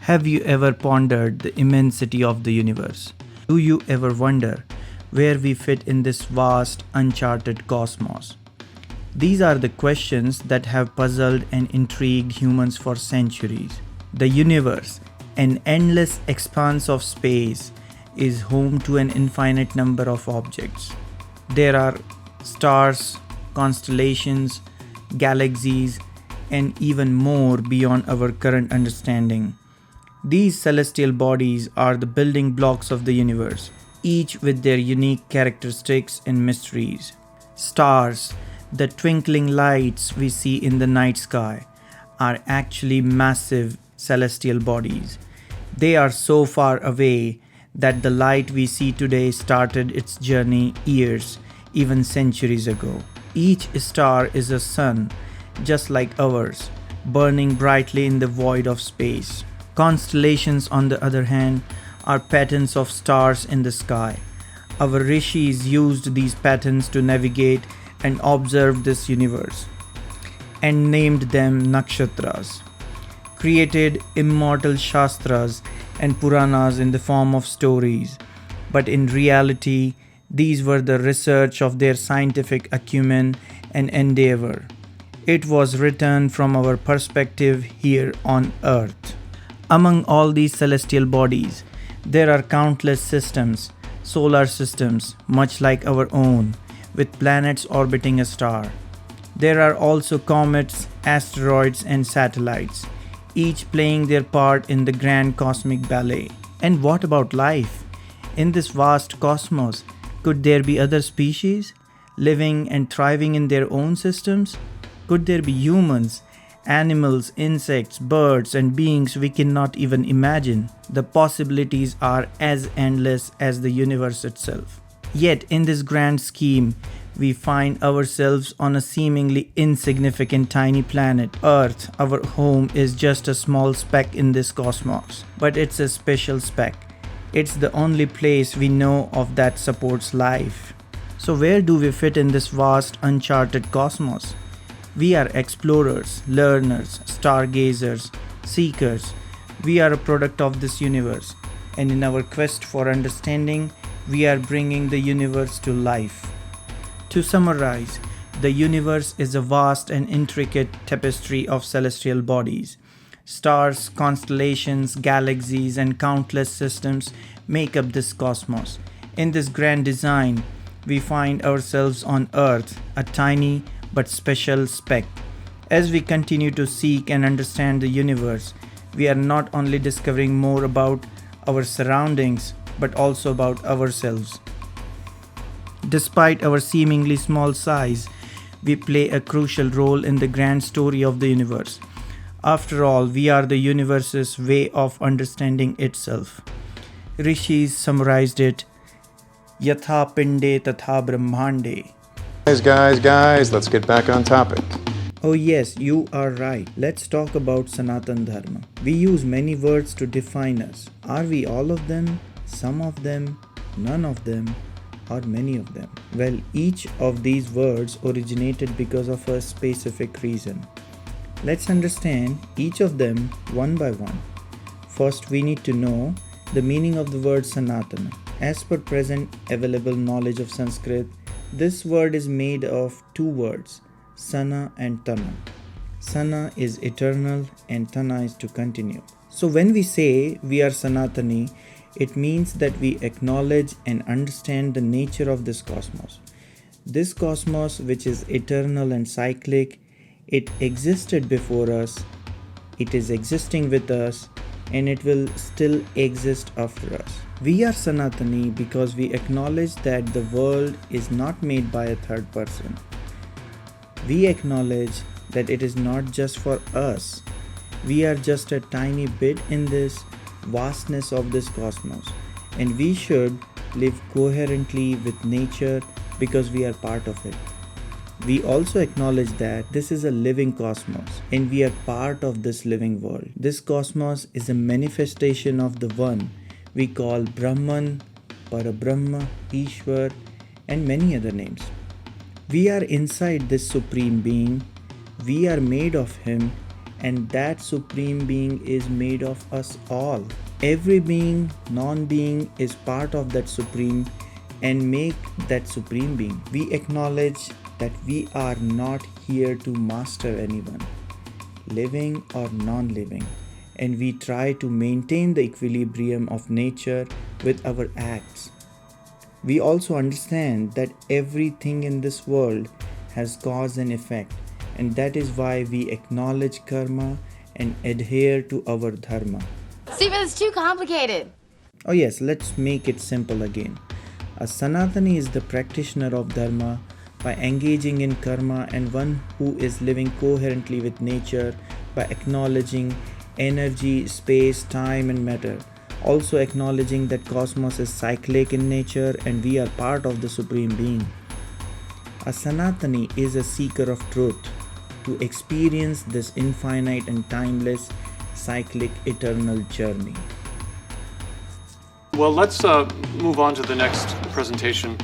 Have you ever pondered the immensity of the universe? Do you ever wonder where we fit in this vast, uncharted cosmos? These are the questions that have puzzled and intrigued humans for centuries. The universe, an endless expanse of space, is home to an infinite number of objects. There are stars, constellations, galaxies, and even more beyond our current understanding. These celestial bodies are the building blocks of the universe, each with their unique characteristics and mysteries. Stars, the twinkling lights we see in the night sky, are actually massive celestial bodies. They are so far away that the light we see today started its journey years, even centuries ago. Each star is a sun, just like ours, burning brightly in the void of space. Constellations, on the other hand, are patterns of stars in the sky. Our rishis used these patterns to navigate and observe this universe, and named them nakshatras, created immortal shastras and puranas in the form of stories. But in reality, these were the research of their scientific acumen and endeavor. It was written from our perspective here on Earth. Among all these celestial bodies, there are countless systems, solar systems, much like our own, with planets orbiting a star. There are also comets, asteroids, and satellites, each playing their part in the grand cosmic ballet. And what about life? In this vast cosmos, could there be other species living and thriving in their own systems? Could there be humans, animals, insects, birds, and beings we cannot even imagine? The possibilities are as endless as the universe itself. Yet, in this grand scheme, we find ourselves on a seemingly insignificant tiny planet. Earth, our home, is just a small speck in this cosmos. But it's a special speck. It's the only place we know of that supports life. So where do we fit in this vast, uncharted cosmos? We are explorers, learners, stargazers, seekers. We are a product of this universe, and in our quest for understanding, we are bringing the universe to life. To summarize, the universe is a vast and intricate tapestry of celestial bodies. Stars, constellations, galaxies, and countless systems make up this cosmos. In this grand design, we find ourselves on Earth, a tiny but special speck. As we continue to seek and understand the universe, we are not only discovering more about our surroundings, but also about ourselves. Despite our seemingly small size, we play a crucial role in the grand story of the universe. After all, we are the universe's way of understanding itself. Rishis summarized it, Yatha Pinde Tatha Brahmande. Guys, let's get back on topic. Oh yes, you are right. Let's talk about Sanatana Dharma. We use many words to define us. Are we all of them? Some of them? None of them? Or many of them? Well, each of these words originated because of a specific reason. Let's understand each of them one by one. First, we need to know the meaning of the word Sanatana. As per present available knowledge of Sanskrit, this word is made of two words, Sana and Tana. Sana is eternal and Tana is to continue. So when we say we are Sanatani, it means that we acknowledge and understand the nature of this cosmos. This cosmos, which is eternal and cyclic, it existed before us, it is existing with us, and it will still exist after us. We are Sanatani because we acknowledge that the world is not made by a third person. We acknowledge that it is not just for us. We are just a tiny bit in this vastness of this cosmos, and we should live coherently with nature because we are part of it. We also acknowledge that this is a living cosmos and we are part of this living world. This cosmos is a manifestation of the one we call Brahman, Parabrahma, Ishwar, and many other names. We are inside this supreme being, we are made of him, and that supreme being is made of us all. Every being, non-being is part of that supreme and make that supreme being. We acknowledge that we are not here to master anyone, living or non-living, and we try to maintain the equilibrium of nature with our acts. We also understand that everything in this world has cause and effect, and that is why we acknowledge karma and adhere to our dharma. See, but it's too complicated. Oh yes, let's make it simple again. A Sanatani is the practitioner of dharma by engaging in karma, and one who is living coherently with nature by acknowledging energy, space, time and matter. Also acknowledging that cosmos is cyclic in nature and we are part of the supreme being. A Sanatani is a seeker of truth to experience this infinite and timeless, cyclic, eternal journey. Well, let's move on to the next presentation.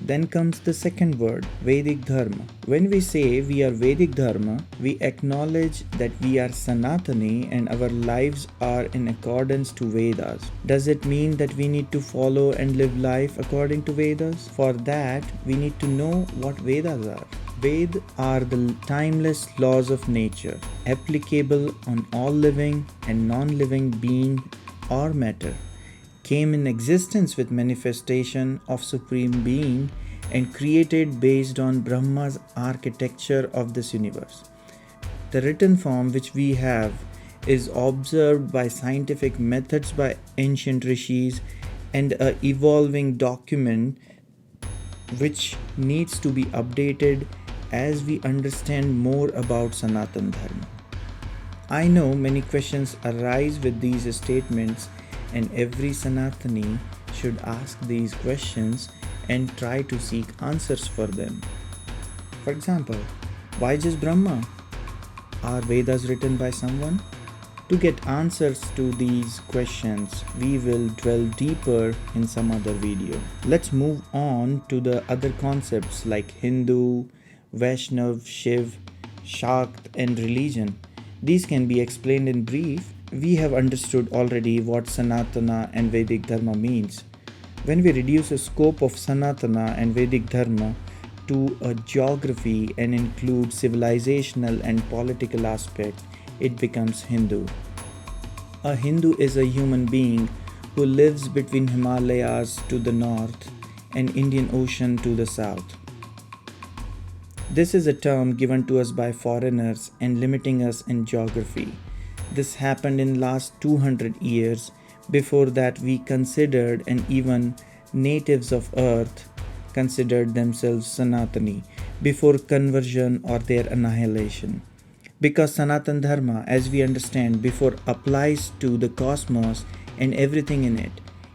Then comes the second word, Vedic Dharma. When we say we are Vedic Dharma, we acknowledge that we are Sanatani and our lives are in accordance to Vedas. Does it mean that we need to follow and live life according to Vedas? For that, we need to know what Vedas are. Vedas are the timeless laws of nature, applicable on all living and non-living being or matter. Came in existence with manifestation of Supreme Being and created based on Brahma's architecture of this universe. The written form which we have is observed by scientific methods by ancient rishis and an evolving document which needs to be updated as we understand more about Sanatana Dharma. I know many questions arise with these statements, and every Sanatani should ask these questions and try to seek answers for them. For example, why just Brahma? Are Vedas written by someone? To get answers to these questions, we will dwell deeper in some other video. Let's move on to the other concepts like Hindu, Vaishnav, Shiva, Shakt and religion. These can be explained in brief. We have understood already what Sanatana and Vedic Dharma means. When we reduce the scope of Sanatana and Vedic Dharma to a geography and include civilizational and political aspect, it becomes Hindu. A Hindu is a human being who lives between Himalayas to the north and Indian Ocean to the south. This is a term given to us by foreigners and limiting us in geography. This happened in last 200 years. Before that, we considered, and even natives of earth considered themselves Sanatani before conversion or their annihilation. Because Sanatana Dharma, as we understand before, applies to the cosmos and everything in it.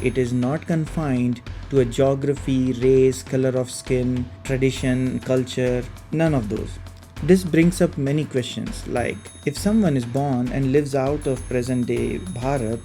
It is not confined to a geography, race, color of skin, tradition, culture, none of those. This brings up many questions like, if someone is born and lives out of present day Bharat,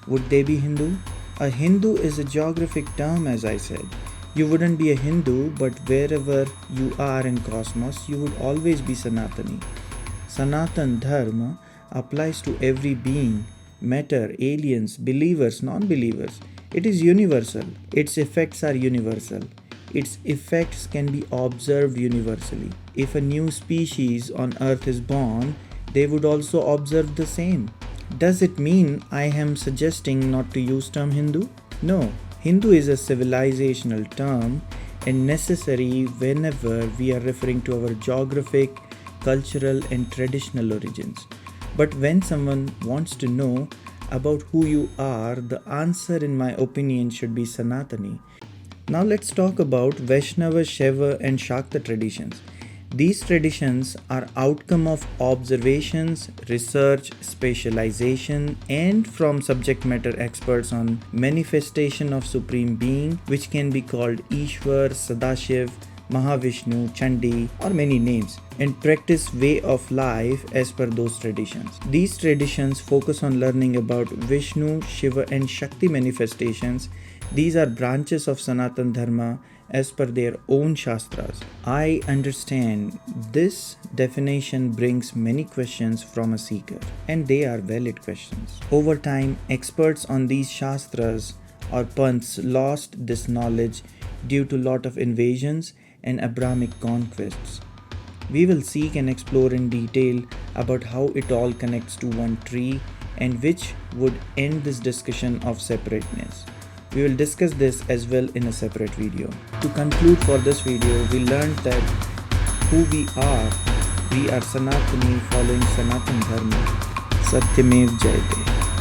would they be Hindu? A Hindu is a geographic term, as I said. You wouldn't be a Hindu, but wherever you are in cosmos, you would always be Sanatani. Sanatana Dharma applies to every being, matter, aliens, believers, non-believers. It is universal. Its effects are universal. Its effects can be observed universally. If a new species on earth is born, they would also observe the same. Does it mean I am suggesting not to use term Hindu? No. Hindu is a civilizational term and necessary whenever we are referring to our geographic, cultural and traditional origins. But when someone wants to know about who you are, the answer in my opinion should be Sanatani. Now let's talk about Vaishnava, Shiva and Shakta traditions. These traditions are outcome of observations, research, specialization and from subject matter experts on manifestation of Supreme Being, which can be called Ishwar, Sadashiv, Mahavishnu, Chandi or many names, and practice way of life as per those traditions. These traditions focus on learning about Vishnu, Shiva and Shakti manifestations. These are branches of Sanatana Dharma as per their own shastras. I understand this definition brings many questions from a seeker, and they are valid questions. Over time, experts on these shastras or panths lost this knowledge due to lot of invasions and Abrahamic conquests. We will seek and explore in detail about how it all connects to one tree and which would end this discussion of separateness. We will discuss this as well in a separate video. To conclude for this video, we learned that who we are Sanatani following Sanatana Dharma. Satyamev Jayate.